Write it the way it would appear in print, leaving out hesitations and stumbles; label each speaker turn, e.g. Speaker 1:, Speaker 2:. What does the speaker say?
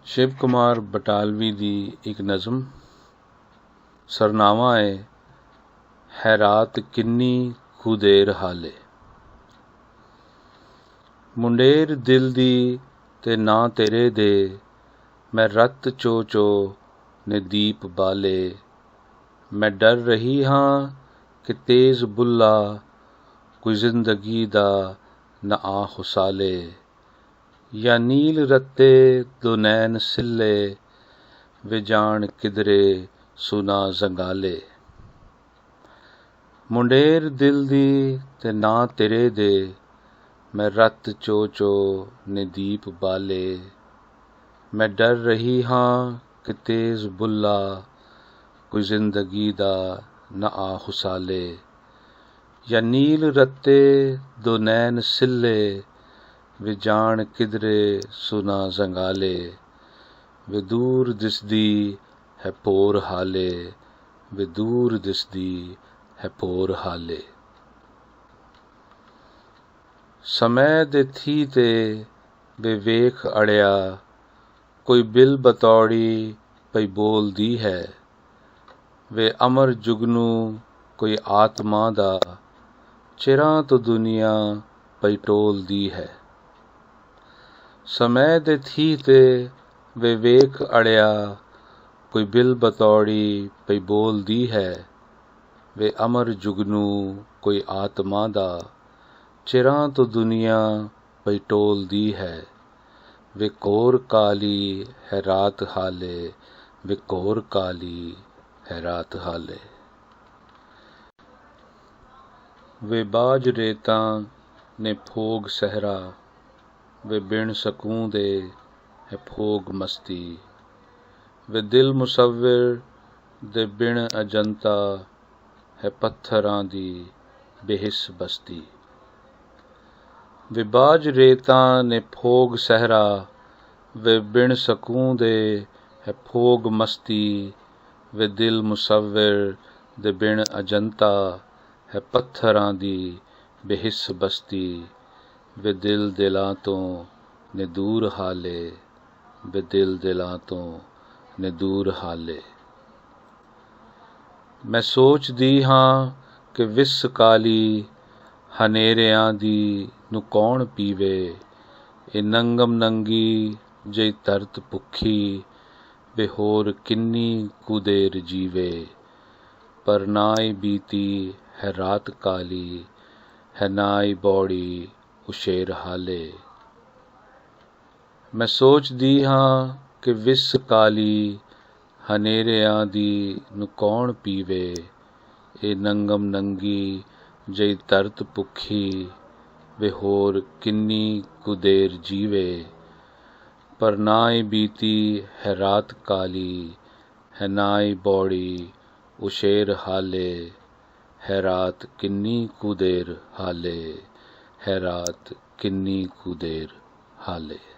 Speaker 1: शिव कुमार बटालवी दी एक नज़म। सरनामा है रात किन्नी कु देर हाले। मुंडेर दिल दी ते ना तेरे दे, मैं रत चो चो ने दीप बाले। मैं डर रही हाँ कि तेज बुल्ला, कोई जिंदगी दा न आ खुसाले। या नील रत्ते दो नैन सिले, वे जान किधरे सुना जंगाले। मुंडेर दिल दी ते ना तेरे दे, मैं रत चो चो ने दीप बाले। मैं डर रही हाँ कि तेज बुल्ला, कोई जिंदगी दा न आ खुसाले। या नील रत्ते दो नैन सिले, वे जान किधरे सुना जंगाले। वे दूर दिसदी है पोर हाले, वे दूर दिसदी है पोर हाले। समय दे थी ते वे वेख अड़िया, कोई बिल बतौड़ी पई बोलदी है। वे अमर जुगनू कोई आत्मा दा, चिरां तो दुनिया पई टोलदी है। समय दे थी ते वे वेख अड़िया, कोई बिल बतौड़ी पई बोलदी है। वे अमर जुगनू कोई आत्मा दा, चिरां तो दुनिया पई टोलदी है। वे कोर काली है रात हाले, वे कोर काली है रात हाले। वे बाज रेतां ने फोग सहरा, वे बिन सकूं दे है फोग मस्ती। वे दिल मुसव्विर दे बिन अजंता, है पत्थरां दी बेहिस बस्ती। वे बाज रेतां ने फोग सहरा, वे बिन सकूं दे है फोग मस्ती। वे दिल मुसव्विर दे बिन अजंता, है पत्थरां दी बेहिस बस्ती। वे दिल दिलां तो ने दूर हाले, वे दिल दिलां तो ने दूर हाले। मैं सोचदी हाँ कि विस काली, हनेरियां दी नू कौन पीवे। ए नंगम नंगी जई तरत भुखी, वे होर किन्नी कु देर जीवे। पर नाई बीती है रात काली, है नाई बौड़ी उशेर हाले। मैं सोचदी हाँ कि विस काली, हनेरियां दी नू कौन पीवे। ए नंगम नंगी जई तरत भुखी, वे होर किन्नी कु देर जीवे। पर नाई बीती है रात काली, है नाई बौड़ी उशेर हाले। है रात किन्नी कु देर हाले, है रात किन्नी कु देर हाले।